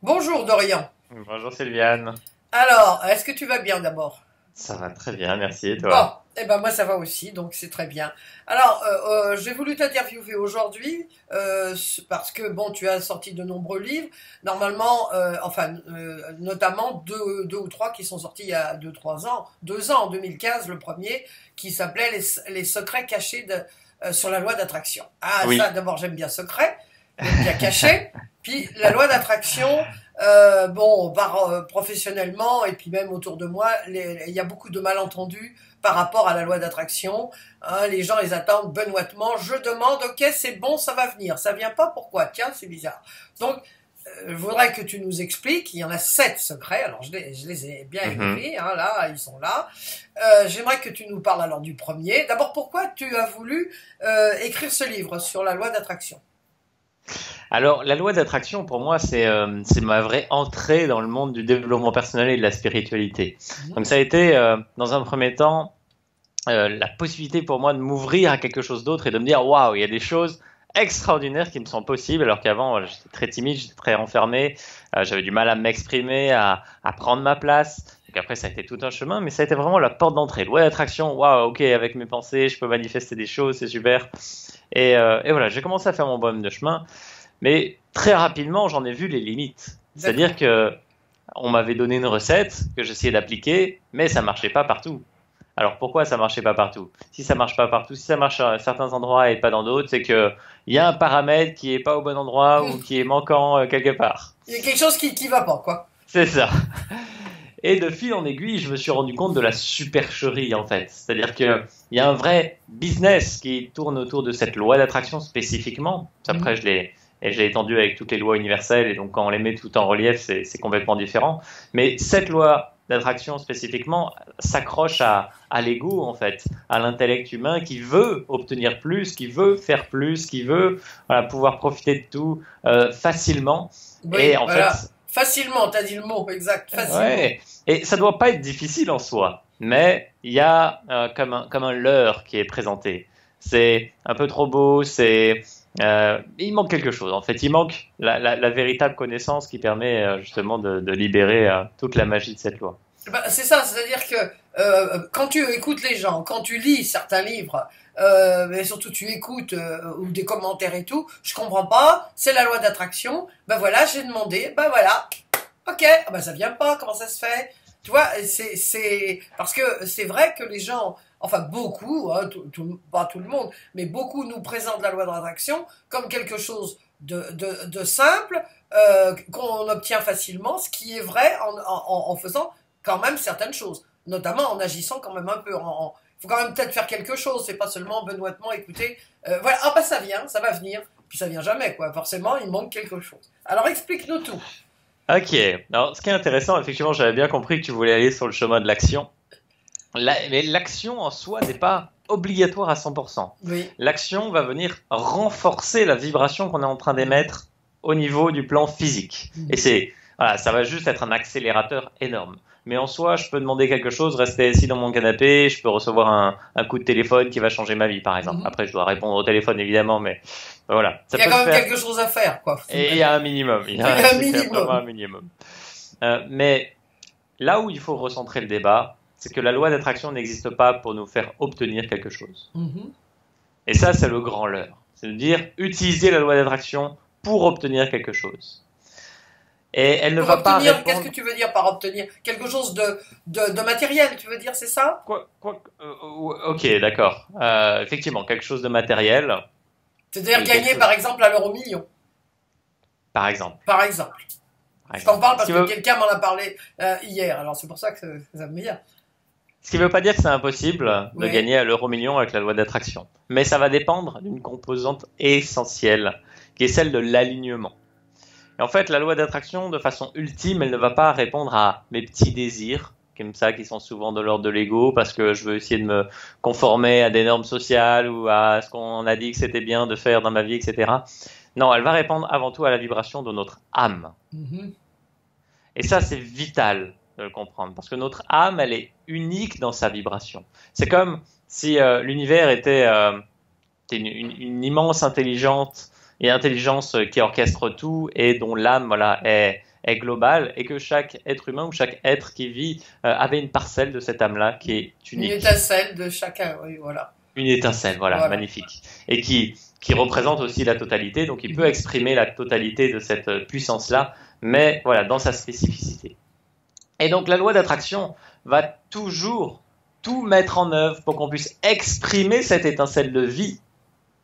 Bonjour Dorian. Bonjour Sylviane. Alors, est-ce que tu vas bien d'abord? Ça va très bien, merci. Et Bon, toi? eh ben moi ça va aussi, donc c'est très bien. Alors, j'ai voulu t'interviewer aujourd'hui parce que bon, tu as sorti de nombreux livres. Normalement, notamment deux ou trois qui sont sortis il y a 2 3 ans, 2 ans en 2015 le premier, qui s'appelait les secrets cachés sur la loi d'attraction. Ah ça, Oui. d'abord j'aime bien secret, j'aime bien caché. Puis la loi d'attraction. Bon, professionnellement et puis même autour de moi, il y a beaucoup de malentendus par rapport à la loi d'attraction. Hein, les gens les attendent benoîtement. Je demande, ok, c'est bon, ça va venir. Ça vient pas, pourquoi? Tiens, c'est bizarre. Donc, je voudrais que tu nous expliques. Il y en a 7 secrets. Alors, je les ai bien Mhm. écrits. Hein, là, ils sont là. J'aimerais que tu nous parles alors du premier. D'abord, pourquoi tu as voulu écrire ce livre sur la loi d'attraction? Alors, la loi d'attraction, pour moi, c'est ma vraie entrée dans le monde du développement personnel et de la spiritualité. Mhm. Donc, ça a été, dans un premier temps, la possibilité pour moi de m'ouvrir à quelque chose d'autre et de me dire, waouh, il y a des choses extraordinaires qui me sont possibles, alors qu'avant, j'étais très timide, j'étais très renfermé, j'avais du mal à m'exprimer, à prendre ma place. Donc après, ça a été tout un chemin, mais ça a été vraiment la porte d'entrée. Loi d'attraction, waouh, ok, avec mes pensées, je peux manifester des choses, c'est super. Et voilà, j'ai commencé à faire mon bonhomme de chemin, mais très rapidement, j'en ai vu les limites. C'est-à-dire D'accord. que on m'avait donné une recette que j'essayais d'appliquer, mais ça marchait pas partout. Alors pourquoi ça marchait pas partout? Si ça marche pas partout, si ça marche à certains endroits et pas dans d'autres, c'est que il y a un paramètre qui est pas au bon endroit ou qui est manquant quelque part. Il y a quelque chose qui va pas, quoi. C'est ça. Et de fil en aiguille, je me suis rendu compte de la supercherie en fait. C'est-à-dire qu'il y a un vrai business qui tourne autour de cette loi d'attraction spécifiquement. Après, Mhm. je l'ai étendu avec toutes les lois universelles et donc quand on les met tout en relief, c'est complètement différent. Mais cette loi d'attraction spécifiquement s'accroche à l'ego en fait, à l'intellect humain qui veut obtenir plus, qui veut faire plus, qui veut voilà, pouvoir profiter de tout facilement. Et Oui, en fait, voilà. Facilement, t'as dit le mot exact, facilement. ouais, et ça doit pas être difficile en soi, mais il y a comme un leurre qui est présenté. C'est un peu trop beau, il manque quelque chose. En fait, il manque la véritable connaissance qui permet justement de libérer toute la magie de cette loi. Bah, c'est ça, c'est-à-dire que quand tu écoutes les gens, quand tu lis certains livres, mais surtout tu écoutes ou des commentaires et tout, je comprends pas, c'est la loi d'attraction, ben voilà, j'ai demandé, ben voilà, ok, ah ben ça vient pas, comment ça se fait? Tu vois, parce que c'est vrai que les gens, enfin beaucoup, hein, pas tout le monde, mais beaucoup nous présentent la loi d'attraction comme quelque chose de simple, qu'on obtient facilement, ce qui est vrai en faisant quand même certaines choses, notamment en agissant quand même un peu. Il faut quand même peut-être faire quelque chose, c'est pas seulement benoîtement écouter. Voilà, ah bah ça vient, ça va venir, puis ça vient jamais quoi. Forcément, il manque quelque chose. Alors explique-nous tout. Ok, alors ce qui est intéressant, effectivement, j'avais bien compris que tu voulais aller sur le chemin de l'action. Mais l'action en soi n'est pas obligatoire à 100%. Oui. L'action va venir renforcer la vibration qu'on est en train d'émettre au niveau du plan physique. Et Mhm. voilà, ça va juste être un accélérateur énorme. Mais en soi, je peux demander quelque chose, rester assis dans mon canapé, je peux recevoir un coup de téléphone qui va changer ma vie, par exemple. Mhm. Après, je dois répondre au téléphone, évidemment, mais voilà, ça Il y a peut se quand même faire. quelque chose à faire quoi. Et il y a un minimum, Il y a un c'est quand même vraiment un minimum. minimum. Mais là où il faut recentrer le débat, c'est que la loi d'attraction n'existe pas pour nous faire obtenir quelque chose. Mhm. Et ça, c'est le grand leurre. C'est de dire, utiliser la loi d'attraction pour obtenir quelque chose. Et elle ne Pour va pas obtenir, qu'est-ce que répondre. tu veux dire par obtenir? Quelque chose de matériel, tu veux dire, c'est ça? Ok, d'accord. Effectivement, quelque chose de matériel. C'est-à-dire Oui, quelque gagner chose. par exemple à l'euro million, Par exemple. par exemple. Par Je t'en exemple. parle parce que quelqu'un m'en a parlé hier, alors c'est pour ça que ça me vient. Ce qui ne veut pas dire que c'est impossible de Oui. gagner à l'euro million avec la loi d'attraction. Mais ça va dépendre d'une composante essentielle, qui est celle de l'alignement. Et en fait, la loi d'attraction, de façon ultime, elle ne va pas répondre à mes petits désirs, comme ça, qui sont souvent de l'ordre de l'ego, parce que je veux essayer de me conformer à des normes sociales ou à ce qu'on a dit que c'était bien de faire dans ma vie, etc. Non, elle va répondre avant tout à la vibration de notre âme. Mhm. Et ça, c'est vital de le comprendre, parce que notre âme, elle est unique dans sa vibration. C'est comme si l'univers était une immense intelligence qui orchestre tout et dont l'âme voilà, est est globale et que chaque être humain ou chaque être qui vit avait une parcelle de cette âme-là qui est unique. Une étincelle de chacun, oui, voilà. Une étincelle, voilà, magnifique. Et qui représente aussi la totalité, donc il peut exprimer la totalité de cette puissance-là, mais voilà, dans sa spécificité. Et donc la loi d'attraction va toujours tout mettre en œuvre pour qu'on puisse exprimer cette étincelle de vie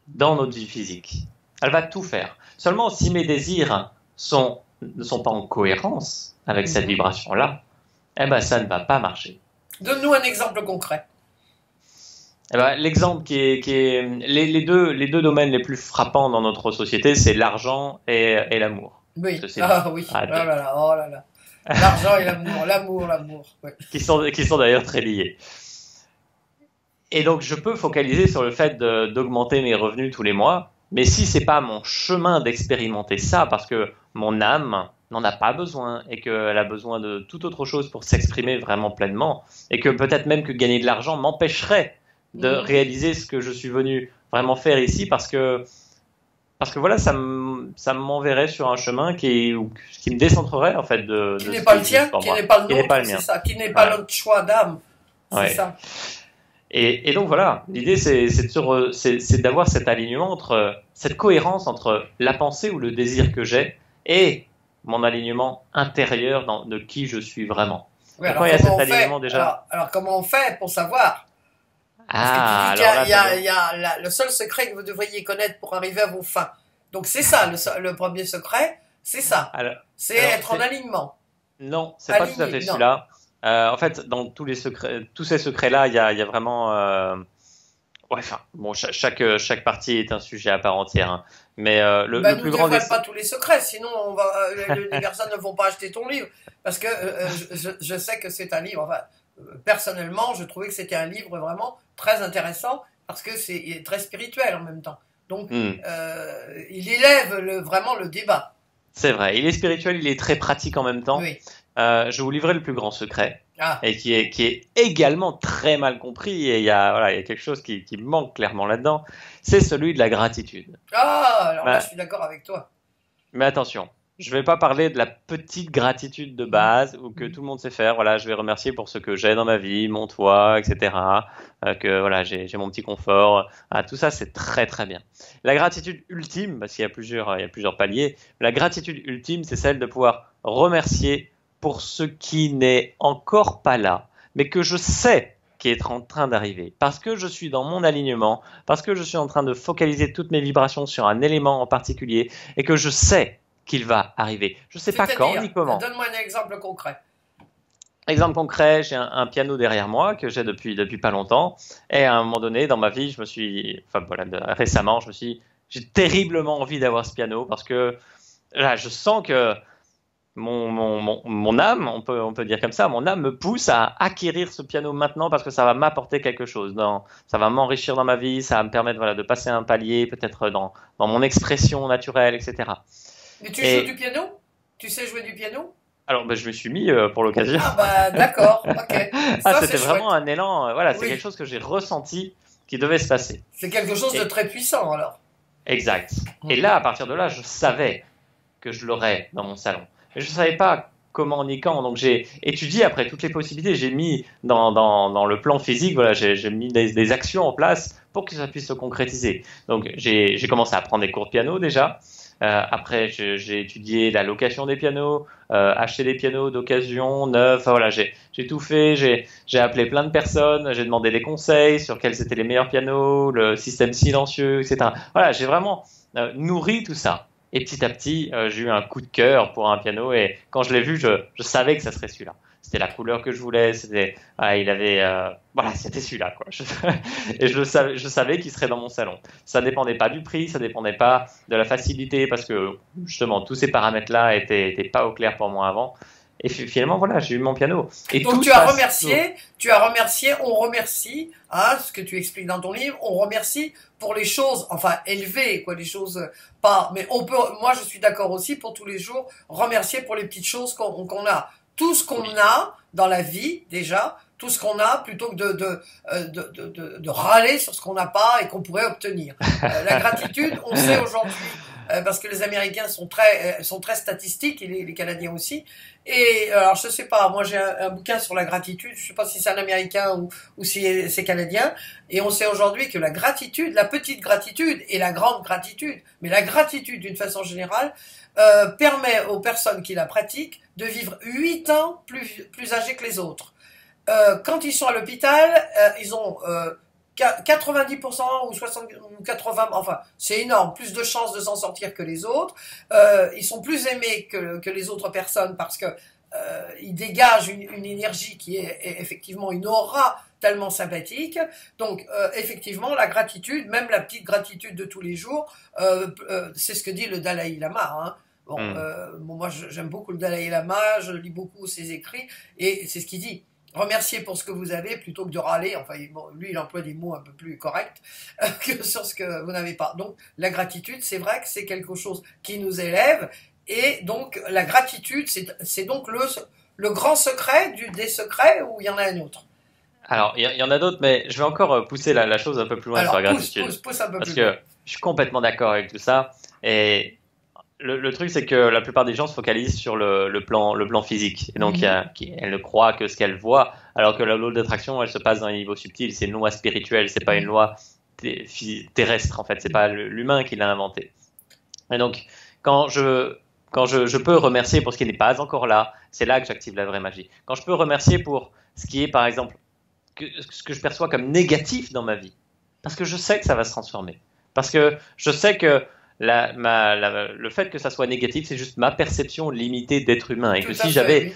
dans notre vie physique. Elle va tout faire. Seulement si mes désirs ne sont pas en cohérence avec cette vibration-là, eh ben ça ne va pas marcher. Donne-nous un exemple concret. Eh ben, l'exemple qui est les deux domaines les plus frappants dans notre société, c'est l'argent et l'amour. Oui. Oui. Oh là là, oh là là. L'argent et l'amour, l'amour. Oui. Qui sont d'ailleurs très liés. Et donc je peux focaliser sur le fait d'augmenter mes revenus tous les mois, mais si c'est pas mon chemin d'expérimenter ça, parce que mon âme n'en a pas besoin et qu'elle a besoin de toute autre chose pour s'exprimer vraiment pleinement, et que peut-être même que gagner de l'argent m'empêcherait de réaliser ce que je suis venu vraiment faire ici, parce que voilà, ça m'enverrait sur un chemin qui me décentrerait en fait qui n'est pas le tien, qui n'est pas le nôtre, c'est ça, qui n'est pas notre choix d'âme, c'est ça. Et donc voilà, l'idée c'est d'avoir cet alignement cette cohérence entre la pensée ou le désir que j'ai et mon alignement intérieur de qui je suis vraiment. Oui, alors, il y a cet alignement déjà. Alors comment on fait pour savoir? Parce que il y a le seul secret que vous devriez connaître pour arriver à vos fins. Donc c'est ça, le premier secret, c'est ça. C'est être en alignement. Non, c'est pas tout à fait celui-là. En fait, dans tous ces secrets-là, il y a vraiment... chaque partie est un sujet à part entière. Hein. Mais le plus grand... Ne dévoile pas tous les secrets, sinon les personnes ne vont pas acheter ton livre. Parce que je sais que c'est un livre... Enfin, personnellement, je trouvais que c'était un livre vraiment très intéressant parce que c'est très spirituel en même temps. Donc, il élève vraiment le débat. C'est vrai, il est spirituel, il est très pratique en même temps. Oui. Je vais vous livrer le plus grand secret, et qui est également très mal compris, et il y a quelque chose qui manque clairement là-dedans, c'est celui de la gratitude. Alors là, je suis d'accord avec toi. Mais attention, je ne vais pas parler de la petite gratitude de base ou que tout le monde sait faire. Voilà, je vais remercier pour ce que j'ai dans ma vie, mon toit, etc. Que voilà, j'ai mon petit confort. Tout ça, c'est très très bien. La gratitude ultime, parce qu'il y a plusieurs paliers. La gratitude ultime, c'est celle de pouvoir remercier pour ce qui n'est encore pas là, mais que je sais qui est en train d'arriver, parce que je suis dans mon alignement, parce que je suis en train de focaliser toutes mes vibrations sur un élément en particulier, et que je sais qu'il va arriver. Je ne sais pas quand ni comment. Donne-moi un exemple concret. Exemple concret, j'ai un piano derrière moi que j'ai depuis pas longtemps, et à un moment donné dans ma vie, récemment, j'ai terriblement envie d'avoir ce piano, parce que là, je sens que mon âme, on peut dire comme ça, mon âme me pousse à acquérir ce piano maintenant parce que ça va m'apporter quelque chose. Ça va m'enrichir dans ma vie, ça va me permettre de passer un palier, peut-être dans mon expression naturelle, etc. Mais tu joues du piano? Tu sais jouer du piano? Alors, je me suis mis pour l'occasion. D'accord, ok. C'était vraiment un élan, c'est quelque chose que j'ai ressenti qui devait se passer. C'est quelque chose de très puissant alors. Exact. Et là, à partir de là, je savais que je l'aurais dans mon salon. Mais je ne savais pas comment ni quand. Donc j'ai étudié après toutes les possibilités. J'ai mis dans le plan physique, j'ai mis des actions en place pour que ça puisse se concrétiser. Donc j'ai commencé à prendre des cours de piano déjà. Après j'ai étudié la location des pianos, acheter des pianos d'occasion, neufs. J'ai tout fait. J'ai appelé plein de personnes. J'ai demandé des conseils sur quels étaient les meilleurs pianos, le système silencieux, etc. J'ai vraiment nourri tout ça. Et petit à petit, j'ai eu un coup de cœur pour un piano, et quand je l'ai vu, je savais que ça serait celui-là. C'était la couleur que je voulais, c'était celui-là, quoi. Et je savais qu'il serait dans mon salon. Ça dépendait pas du prix, ça dépendait pas de la facilité, parce que justement tous ces paramètres-là étaient pas au clair pour moi avant. Et finalement, j'ai eu mon piano. Et donc tu as remercié, on remercie, ce que tu expliques dans ton livre, on remercie pour les choses, élevées, les choses pas, mais moi je suis d'accord aussi pour tous les jours, remercier pour les petites choses qu'on a. Tout ce qu'on a dans la vie, déjà, tout ce qu'on a plutôt que de râler sur ce qu'on n'a pas et qu'on pourrait obtenir. La gratitude, on sait aujourd'hui, parce que les Américains sont très statistiques, et les Canadiens aussi. Et alors je sais pas, moi j'ai un bouquin sur la gratitude, je sais pas si c'est un Américain ou si c'est canadien, et on sait aujourd'hui que la gratitude, la petite gratitude et la grande gratitude, mais la gratitude d'une façon générale, permet aux personnes qui la pratiquent de vivre 8 ans plus âgés que les autres. Quand ils sont à l'hôpital, ils ont 90% ou 60 ou 80, enfin c'est énorme, plus de chances de s'en sortir que les autres. Ils sont plus aimés que les autres personnes parce que ils dégagent une énergie qui est effectivement une aura tellement sympathique. Donc effectivement la gratitude, même la petite gratitude de tous les jours, c'est ce que dit le Dalai Lama, hein. Bon, moi j'aime beaucoup le Dalai Lama, je lis beaucoup ses écrits et c'est ce qu'il dit. Remercier pour ce que vous avez plutôt que de râler. Enfin, bon, lui, il emploie des mots un peu plus corrects que sur ce que vous n'avez pas. Donc, la gratitude, c'est vrai que c'est quelque chose qui nous élève. Et donc, la gratitude, c'est donc le grand secret des secrets, ou il y en a un autre? Alors, il y en a d'autres, mais je vais encore pousser la chose un peu plus loin. Alors, sur la gratitude. pousse un peu Parce plus que loin. je suis complètement d'accord avec tout ça. Et le truc, c'est que la plupart des gens se focalisent sur le plan physique. Et donc, elles ne croient que ce qu'elles voient, alors que la loi d'attraction, elle se passe dans les niveaux subtils. C'est une loi spirituelle, c'est pas une loi terrestre, en fait. C'est pas l'humain qui l'a inventée. Et donc, quand je peux remercier pour ce qui n'est pas encore là, c'est là que j'active la vraie magie. Quand je peux remercier pour ce qui est, par exemple, ce que je perçois comme négatif dans ma vie, parce que je sais que ça va se transformer. Parce que je sais que le fait que ça soit négatif, c'est juste ma perception limitée d'être humain. Et que si j'avais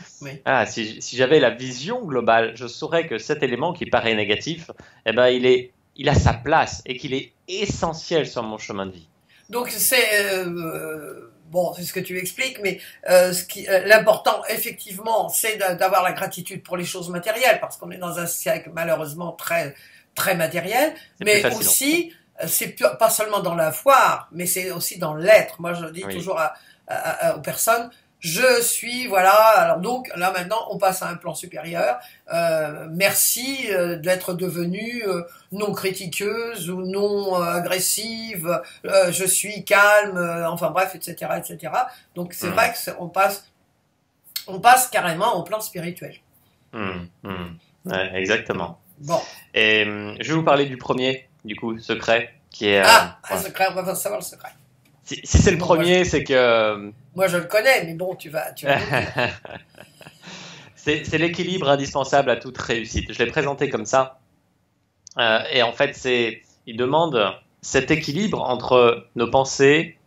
si j'avais la vision globale, je saurais que cet élément qui paraît négatif, eh ben, il a sa place et qu'il est essentiel sur mon chemin de vie. Donc c'est bon, c'est ce que tu expliques, mais l'important effectivement, c'est d'avoir la gratitude pour les choses matérielles, parce qu'on est dans un siècle malheureusement très très matériel, mais aussi c'est pas seulement dans la foi, mais c'est aussi dans l'être. Moi, je dis toujours aux personnes, je suis, voilà, alors donc, là, maintenant, on passe à un plan supérieur. Merci d'être devenue non critiqueuse ou non agressive, je suis calme, enfin bref, etc., etc. Donc, c'est vrai qu'on passe carrément au plan spirituel. Ouais, exactement. Bon. Et je vais vous parler du premier, du coup, secret, qui est... un secret, on va savoir le secret. Si c'est le premier, c'est que... Moi, je le connais, mais bon, tu vas c'est l'équilibre indispensable à toute réussite. Je l'ai présenté comme ça. Et en fait, il demande cet équilibre entre nos pensées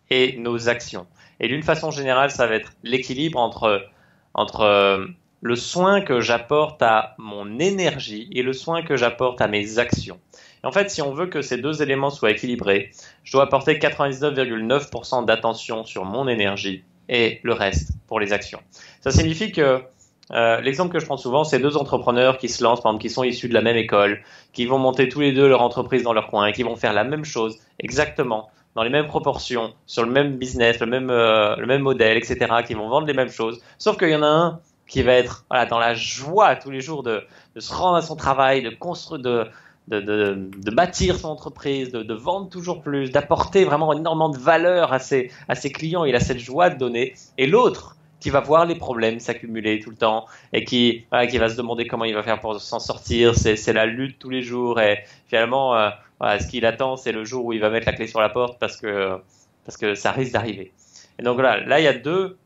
et nos actions. Et d'une façon générale, ça va être l'équilibre entre le soin que j'apporte à mon énergie et le soin que j'apporte à mes actions. Et en fait, si on veut que ces deux éléments soient équilibrés, je dois apporter 99,9% d'attention sur mon énergie et le reste pour les actions. Ça signifie que l'exemple que je prends souvent, c'est deux entrepreneurs qui se lancent, par exemple, qui sont issus de la même école, qui vont monter tous les deux leur entreprise dans leur coin et qui vont faire la même chose exactement, dans les mêmes proportions, sur le même business, le même modèle, etc., qui vont vendre les mêmes choses. Sauf qu'il y en a un qui va être dans la joie tous les jours de se rendre à son travail, de construire, de bâtir son entreprise, de vendre toujours plus, d'apporter vraiment énormément de valeur à ses clients. Il a cette joie de donner. Et l'autre qui va voir les problèmes s'accumuler tout le temps et qui va se demander comment il va faire pour s'en sortir. C'est la lutte tous les jours et finalement, ce qu'il attend, c'est le jour où il va mettre la clé sur la porte parce que ça risque d'arriver. Et donc là, il y a deux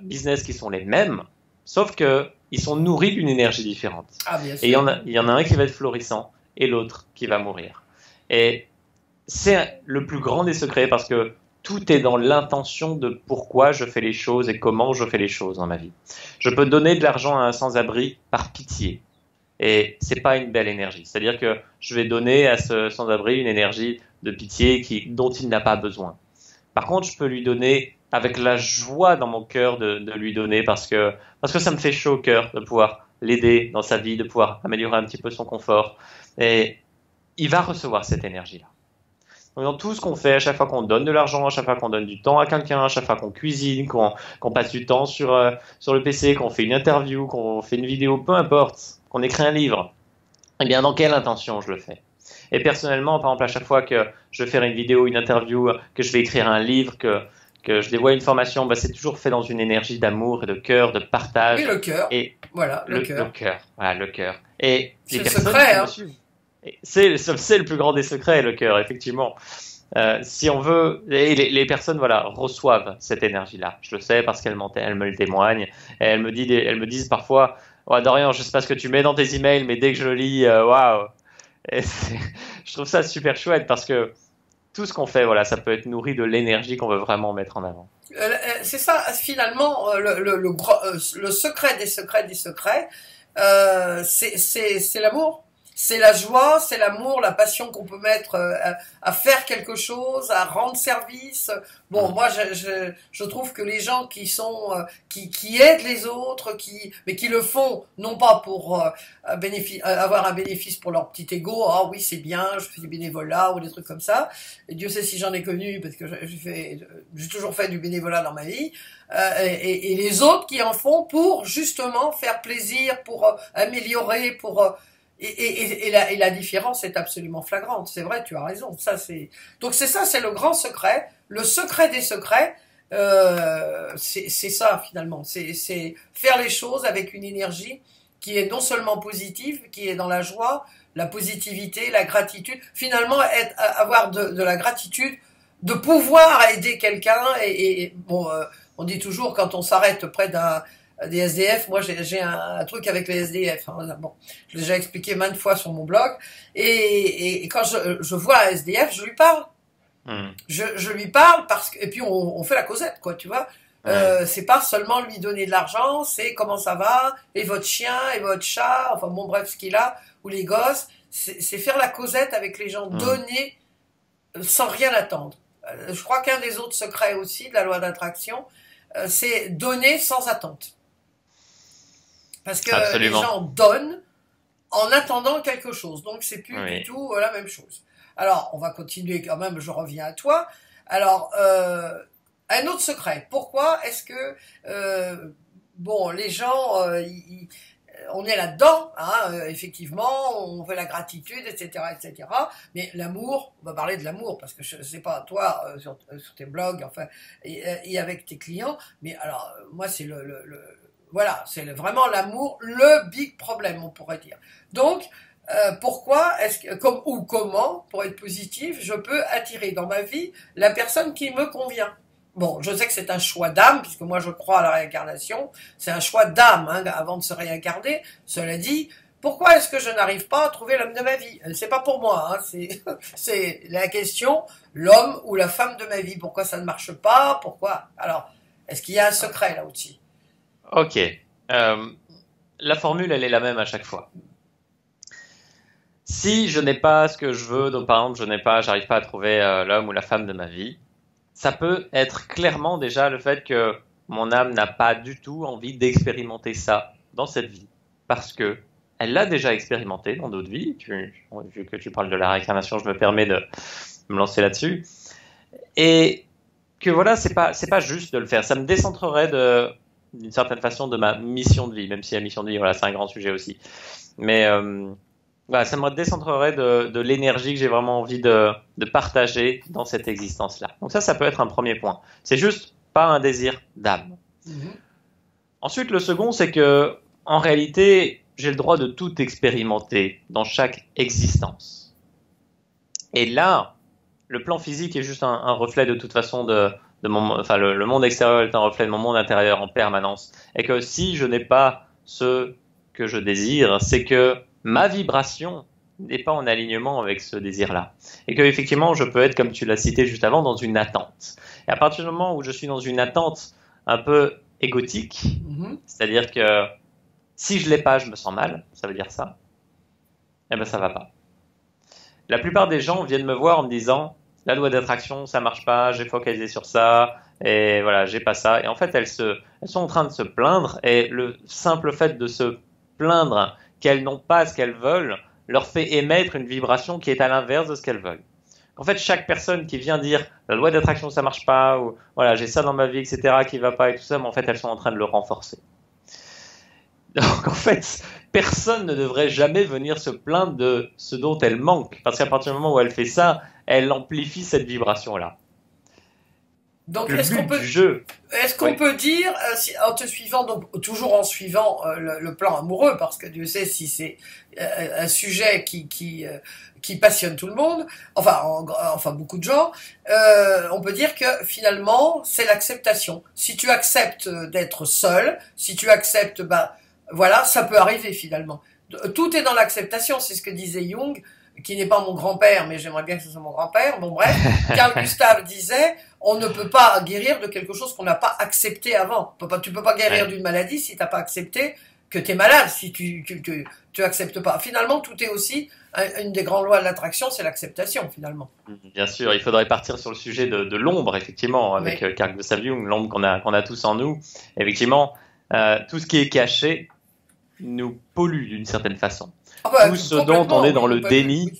business qui sont les mêmes, sauf que ils sont nourris d'une énergie différente. Bien sûr. Et il y en a un qui va être florissant et l'autre qui va mourir. Et c'est le plus grand des secrets parce que tout est dans l'intention de pourquoi je fais les choses et comment je fais les choses dans ma vie. Je peux donner de l'argent à un sans-abri par pitié. Et c'est pas une belle énergie. C'est-à-dire que je vais donner à ce sans-abri une énergie de pitié dont il n'a pas besoin. Par contre, je peux lui donner avec la joie dans mon cœur de lui donner parce que ça me fait chaud au cœur de pouvoir l'aider dans sa vie, de pouvoir améliorer un petit peu son confort. Et il va recevoir cette énergie-là. Donc dans tout ce qu'on fait, à chaque fois qu'on donne de l'argent, à chaque fois qu'on donne du temps à quelqu'un, à chaque fois qu'on cuisine, qu'on passe du temps sur le PC, qu'on fait une interview, qu'on fait une vidéo, peu importe, qu'on écrit un livre, eh bien, dans quelle intention je le fais? Et personnellement, par exemple, à chaque fois que je vais faire une vidéo, une interview, que je vais écrire un livre, que je dévoile une formation, bah, c'est toujours fait dans une énergie d'amour et de cœur, de partage. Et le cœur. Et voilà, le cœur. Le cœur. Voilà, le cœur. Et c'est les le personnes secret, qui hein. me suivent. C'est le plus grand des secrets, le cœur, effectivement. Si on veut, et les personnes, voilà, reçoivent cette énergie-là. Je le sais parce qu'elles me le témoignent. Et elles me disent parfois, ouais, Dorian, je sais pas ce que tu mets dans tes emails, mais dès que je le lis, waouh. Et je trouve ça super chouette parce que tout ce qu'on fait, voilà, ça peut être nourri de l'énergie qu'on veut vraiment mettre en avant. C'est ça, finalement, le secret des secrets des secrets, c'est l'amour. C'est la joie, c'est l'amour, la passion qu'on peut mettre à faire quelque chose, à rendre service. Bon, moi, je trouve que les gens qui sont qui aident les autres, mais qui le font non pas pour avoir un bénéfice pour leur petit ego. Ah oui, c'est bien, je fais du bénévolat ou des trucs comme ça. Et Dieu sait si j'en ai connu parce que j'ai toujours fait du bénévolat dans ma vie. Et les autres qui en font pour justement faire plaisir, pour améliorer, pour et la différence est absolument flagrante. C'est vrai, tu as raison. Donc c'est ça, c'est le grand secret, le secret des secrets. C'est ça finalement. C'est faire les choses avec une énergie qui est non seulement positive, qui est dans la joie, la positivité, la gratitude. Finalement, avoir de la gratitude, de pouvoir aider quelqu'un. Bon, on dit toujours quand on s'arrête près des SDF, moi j'ai un truc avec les SDF, hein. Bon, je l'ai déjà expliqué maintes fois sur mon blog, et quand je vois un SDF, je lui parle. Je lui parle et puis on fait la causette, quoi, tu vois. C'est pas seulement lui donner de l'argent, c'est comment ça va, et votre chien, et votre chat, enfin bon bref, ce qu'il a, ou les gosses, c'est faire la causette avec les gens, donner sans rien attendre. Je crois qu'un des autres secrets aussi de la loi d'attraction, c'est donner sans attente. Parce que Absolument. les gens donnent en attendant quelque chose. Donc, c'est plus du tout la même chose. Alors, on va continuer quand même, je reviens à toi. Alors, un autre secret. Pourquoi est-ce que, bon, les gens, on est là-dedans, hein, effectivement, on veut la gratitude, etc., etc. Mais l'amour, on va parler de l'amour, parce que je sais pas, toi, sur tes blogs, enfin, et avec tes clients, mais alors, moi, c'est voilà, c'est vraiment l'amour, le big problème, on pourrait dire. Donc, pourquoi comment, pour être positif, je peux attirer dans ma vie la personne qui me convient? Bon, je sais que c'est un choix d'âme, puisque moi je crois à la réincarnation, c'est un choix d'âme, hein, avant de se réincarner. Cela dit, pourquoi est-ce que je n'arrive pas à trouver l'homme de ma vie? C'est pas pour moi, hein, c'est la question, l'homme ou la femme de ma vie. Pourquoi ça ne marche pas? Pourquoi? Alors, est-ce qu'il y a un secret là aussi? Ok. La formule, elle est la même à chaque fois. Si je n'ai pas ce que je veux, donc par exemple, j'arrive pas à trouver l'homme ou la femme de ma vie, ça peut être clairement déjà le fait que mon âme n'a pas du tout envie d'expérimenter ça dans cette vie, parce que elle l'a déjà expérimenté dans d'autres vies. Vu que tu parles de la réincarnation, je me permets de me lancer là-dessus, et que voilà, c'est pas juste de le faire. Ça me décentrerait d'une certaine façon de ma mission de vie, même si la mission de vie, voilà, c'est un grand sujet aussi. Mais voilà, ça me décentrerait de l'énergie que j'ai vraiment envie de partager dans cette existence-là. Donc ça peut être un premier point. C'est juste pas un désir d'âme. Ensuite, le second, c'est que en réalité, j'ai le droit de tout expérimenter dans chaque existence. Et là, le plan physique est juste un reflet de toute façon le monde extérieur est un reflet de mon monde intérieur en permanence. Et que si je n'ai pas ce que je désire, c'est que ma vibration n'est pas en alignement avec ce désir-là. Et que effectivement, je peux être, comme tu l'as cité juste avant, dans une attente. Et à partir du moment où je suis dans une attente un peu égotique, c'est-à-dire que si je l'ai pas, je me sens mal, ça veut dire ça, eh ben ça va pas. La plupart des gens viennent me voir en me disant la loi d'attraction, ça marche pas, j'ai focalisé sur ça, et voilà, j'ai pas ça. Et en fait, elles sont en train de se plaindre, et le simple fait de se plaindre qu'elles n'ont pas ce qu'elles veulent leur fait émettre une vibration qui est à l'inverse de ce qu'elles veulent. En fait, chaque personne qui vient dire la loi d'attraction, ça marche pas, ou voilà, j'ai ça dans ma vie, etc., qui va pas et tout ça, mais en fait, elles sont en train de le renforcer. Donc, en fait, personne ne devrait jamais venir se plaindre de ce dont elle manque. Parce qu'à partir du moment où elle fait ça, elle amplifie cette vibration-là. Donc, Le but du jeu. Est-ce qu'on peut dire, en te suivant, donc toujours en suivant le plan amoureux, parce que Dieu sait si c'est un sujet qui passionne tout le monde, enfin beaucoup de gens, on peut dire que finalement c'est l'acceptation. Si tu acceptes d'être seul, si tu acceptes, voilà, ça peut arriver finalement. Tout est dans l'acceptation, c'est ce que disait Jung, qui n'est pas mon grand-père, mais j'aimerais bien que ce soit mon grand-père. Bon bref, Carl Gustav disait, on ne peut pas guérir de quelque chose qu'on n'a pas accepté avant. Tu peux pas guérir d'une maladie si t'as pas accepté que t'es malade, si tu acceptes pas. Finalement, tout est aussi, une des grandes lois de l'attraction, c'est l'acceptation finalement. Bien sûr, il faudrait partir sur le sujet de l'ombre, effectivement, avec Carl Gustav Jung, l'ombre qu'on a tous en nous. Effectivement, tout ce qui est caché nous pollue d'une certaine façon. Tout ce dont on est dans le déni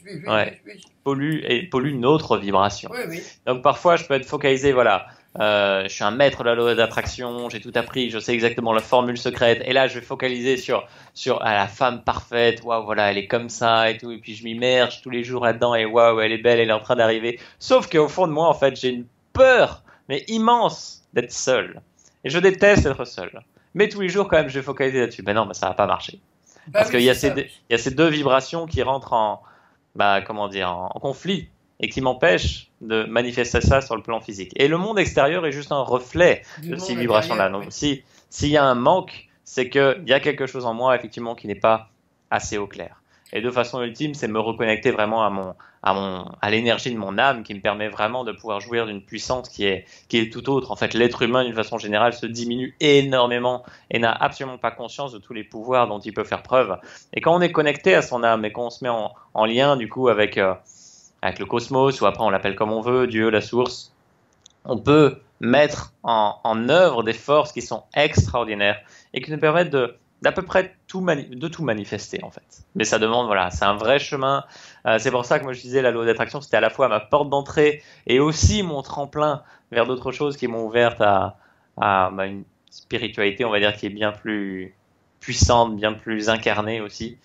pollue notre vibration. Donc parfois, je peux être focalisé, voilà, je suis un maître de la loi d'attraction, j'ai tout appris, je sais exactement la formule secrète, et là, je vais focaliser sur la femme parfaite, waouh, voilà, elle est comme ça et tout, et puis je m'immerge tous les jours là-dedans, et waouh, elle est belle, elle est en train d'arriver. Sauf qu'au fond de moi, en fait, j'ai une peur, mais immense, d'être seul. Et je déteste être seul. Mais tous les jours, quand même, je vais focaliser là-dessus. Ben non, ça va pas marcher. Parce qu'il y a ces deux vibrations qui rentrent en conflit et qui m'empêchent de manifester ça sur le plan physique. Et le monde extérieur est juste un reflet de ces vibrations-là. Donc, s'il y a un manque, c'est qu'il y a quelque chose en moi, effectivement, qui n'est pas assez au clair. Et de façon ultime, c'est me reconnecter vraiment à l'énergie de mon âme qui me permet vraiment de pouvoir jouir d'une puissance qui est tout autre. En fait, l'être humain, d'une façon générale, se diminue énormément et n'a absolument pas conscience de tous les pouvoirs dont il peut faire preuve. Et quand on est connecté à son âme et qu'on se met en lien, du coup, avec le cosmos, ou après on l'appelle comme on veut, Dieu, la source, on peut mettre en œuvre des forces qui sont extraordinaires et qui nous permettent d'à peu près tout manifester en fait. Mais ça demande, voilà, c'est un vrai chemin. C'est pour ça que moi je disais la loi d'attraction, c'était à la fois ma porte d'entrée et aussi mon tremplin vers d'autres choses qui m'ont ouverte à une spiritualité, on va dire, qui est bien plus puissante, bien plus incarnée aussi.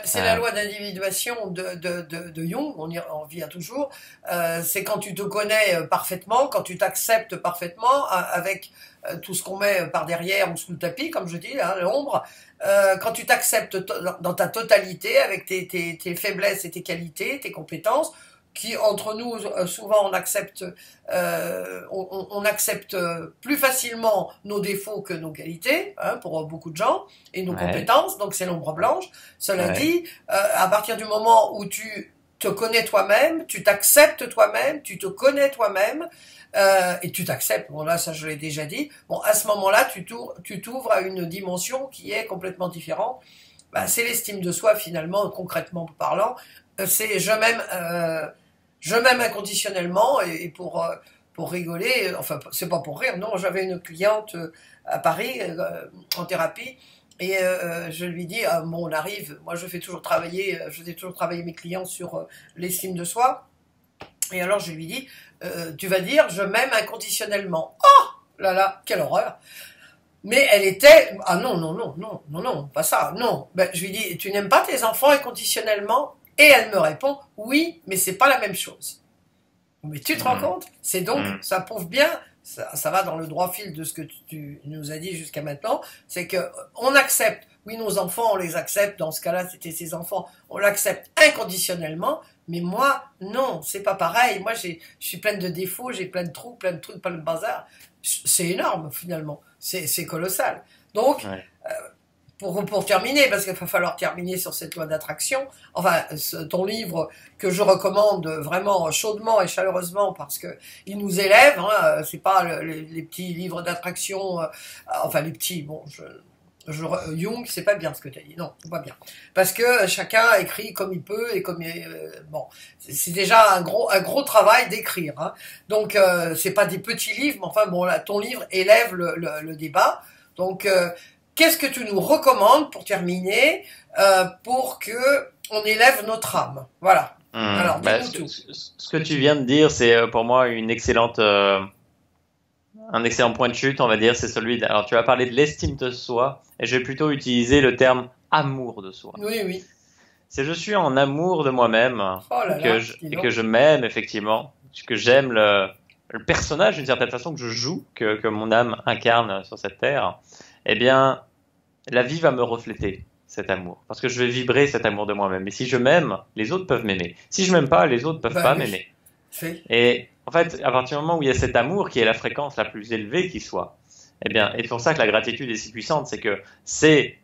C'est la loi d'individuation de Jung, on y revient toujours. C'est quand tu te connais parfaitement, quand tu t'acceptes parfaitement, avec tout ce qu'on met par derrière ou sous le tapis, comme je dis, l'ombre. Quand tu t'acceptes dans ta totalité, avec tes faiblesses et tes qualités, tes compétences, qui entre nous souvent on accepte plus facilement nos défauts que nos qualités, pour beaucoup de gens, et nos compétences, donc c'est l'ombre blanche. Cela dit, à partir du moment où tu te connais toi-même, tu t'acceptes toi-même, tu te connais toi-même, et tu t'acceptes, bon là ça je l'ai déjà dit, bon à ce moment-là tu t'ouvres à une dimension qui est complètement différente. C'est l'estime de soi finalement, concrètement parlant, c'est je m'aime inconditionnellement, et pour rigoler, enfin c'est pas pour rire, non, j'avais une cliente à Paris en thérapie, et je lui dis, bon on arrive, moi je faisais toujours travailler mes clients sur l'estime de soi, et alors je lui dis, tu vas dire je m'aime inconditionnellement. Oh là là, quelle horreur. Mais elle était, non, pas ça, non. Je lui dis, tu n'aimes pas tes enfants inconditionnellement? Et elle me répond, oui, mais c'est pas la même chose. Mais tu te rends compte? C'est donc, ça prouve bien, ça va dans le droit fil de ce que tu nous as dit jusqu'à maintenant, c'est que on accepte, oui, nos enfants, on les accepte, dans ce cas-là, c'était ses enfants, on l'accepte inconditionnellement, mais moi, non, c'est pas pareil. Moi, je suis pleine de défauts, j'ai plein de trous, plein de trucs, plein de bazar. C'est énorme, finalement. C'est colossal. Donc, pour terminer, parce qu'il va falloir terminer sur cette loi d'attraction, enfin, ton livre que je recommande vraiment chaudement et chaleureusement parce que il nous élève, c'est pas les petits livres d'attraction, enfin les petits, bon, Jung, c'est pas bien ce que tu as dit, non, c'est pas bien. Parce que chacun écrit comme il peut et comme bon, c'est déjà un gros travail d'écrire, Donc c'est pas des petits livres, mais enfin bon, là, ton livre élève le débat. Donc qu'est-ce que tu nous recommandes pour terminer, pour que on élève notre âme? Voilà. Alors, dis-nous tout. Ce que tu viens de dire, c'est pour moi un excellent point de chute, on va dire, c'est celui alors tu vas parler de l'estime de soi, et je vais plutôt utiliser le terme amour de soi. Oui, oui. C'est je suis en amour de moi-même Oh là que là, dis et donc. que je m'aime effectivement, que j'aime le personnage d'une certaine façon que je joue, que mon âme incarne sur cette terre. Eh bien, la vie va me refléter cet amour parce que je vais vibrer cet amour de moi-même. Et si je m'aime, les autres peuvent m'aimer. Si je m'aime pas, les autres peuvent Ben pas oui, m'aimer. c'est. Et en fait, à partir du moment où il y a cet amour qui est la fréquence la plus élevée qui soit, eh bien, et c'est pour ça que la gratitude est si puissante, c'est que c'est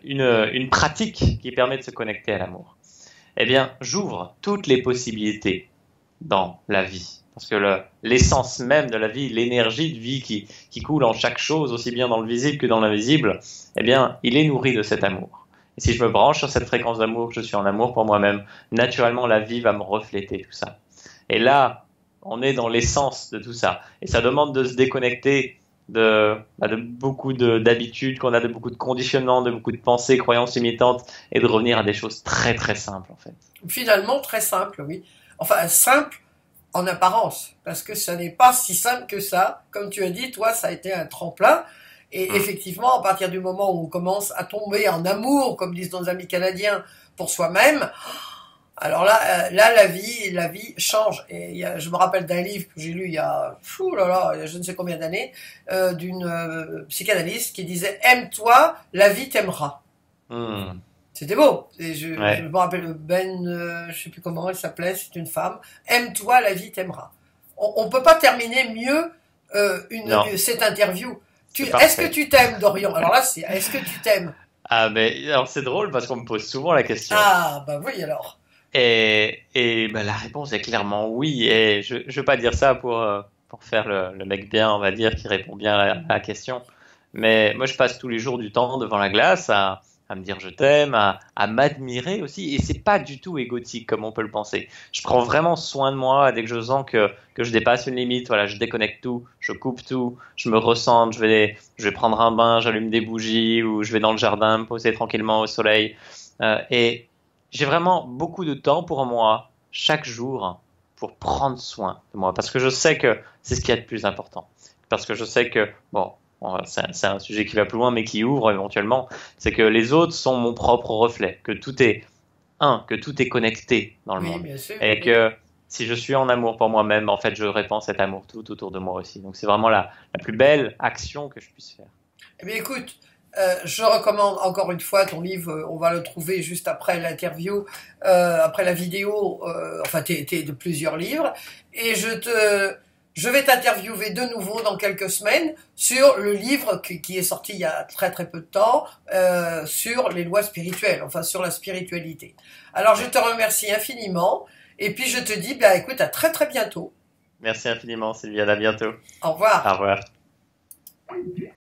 une pratique qui permet de se connecter à l'amour. Eh bien, j'ouvre toutes les possibilités dans la vie. Parce que l'essence même de la vie, l'énergie de vie qui coule en chaque chose, aussi bien dans le visible que dans l'invisible, eh bien, il est nourri de cet amour. Et si je me branche sur cette fréquence d'amour, je suis en amour pour moi-même, naturellement, la vie va me refléter tout ça. Et là, on est dans l'essence de tout ça. Et ça demande de se déconnecter de beaucoup d'habitudes qu'on a, de beaucoup de conditionnements, de beaucoup de pensées, croyances limitantes, et de revenir à des choses très très simples en fait. Finalement, très simple, oui. Enfin, simple en apparence, parce que ça n'est pas si simple que ça. Comme tu as dit, toi, ça a été un tremplin. Et effectivement, à partir du moment où on commence à tomber en amour, comme disent nos amis canadiens, pour soi-même, alors là, la vie change. Et je me rappelle d'un livre que j'ai lu il y a, il y a je ne sais combien d'années, d'une psychanalyste qui disait "Aime-toi, la vie t'aimera." Mmh. C'était beau. Et je Ouais. me rappelle je sais plus comment elle s'appelait, c'est une femme. "Aime-toi, la vie t'aimera." On peut pas terminer mieux Non, cette interview. c'est Est-ce que parfait. tu t'aimes, Dorian? Alors là, c'est est-ce que tu t'aimes? Ah mais alors c'est drôle parce qu'on me pose souvent la question. Ah, bah oui alors. Et ben, la réponse est clairement oui. Et je veux pas dire ça pour faire le mec bien, on va dire, qui répond bien à la question. Mais moi, je passe tous les jours du temps devant la glace à me dire je t'aime, à m'admirer aussi. Et c'est pas du tout égotique comme on peut le penser. Je prends vraiment soin de moi dès que je sens que je dépasse une limite. Voilà, je déconnecte tout, je coupe tout, je me ressens, je vais prendre un bain, j'allume des bougies ou je vais dans le jardin me poser tranquillement au soleil. Et j'ai vraiment beaucoup de temps pour moi chaque jour pour prendre soin de moi parce que je sais que c'est ce qu'il y a de plus important. Parce que je sais que, bon, c'est un sujet qui va plus loin mais qui ouvre éventuellement, c'est que les autres sont mon propre reflet, que tout est connecté dans le Oui, monde bien sûr. et Oui. que si je suis en amour pour moi-même, en fait, je répands cet amour tout autour de moi aussi. Donc c'est vraiment la plus belle action que je puisse faire. Eh bien, écoute, je recommande encore une fois ton livre. On va le trouver juste après l'interview, après la vidéo. Enfin, t'es de plusieurs livres. Et je vais t'interviewer de nouveau dans quelques semaines sur le livre qui est sorti il y a très très peu de temps, sur les lois spirituelles, enfin sur la spiritualité. Alors, je te remercie infiniment. Et puis, je te dis, bah, écoute, à très très bientôt. Merci infiniment, Sylvia. À bientôt. Au revoir. Au revoir.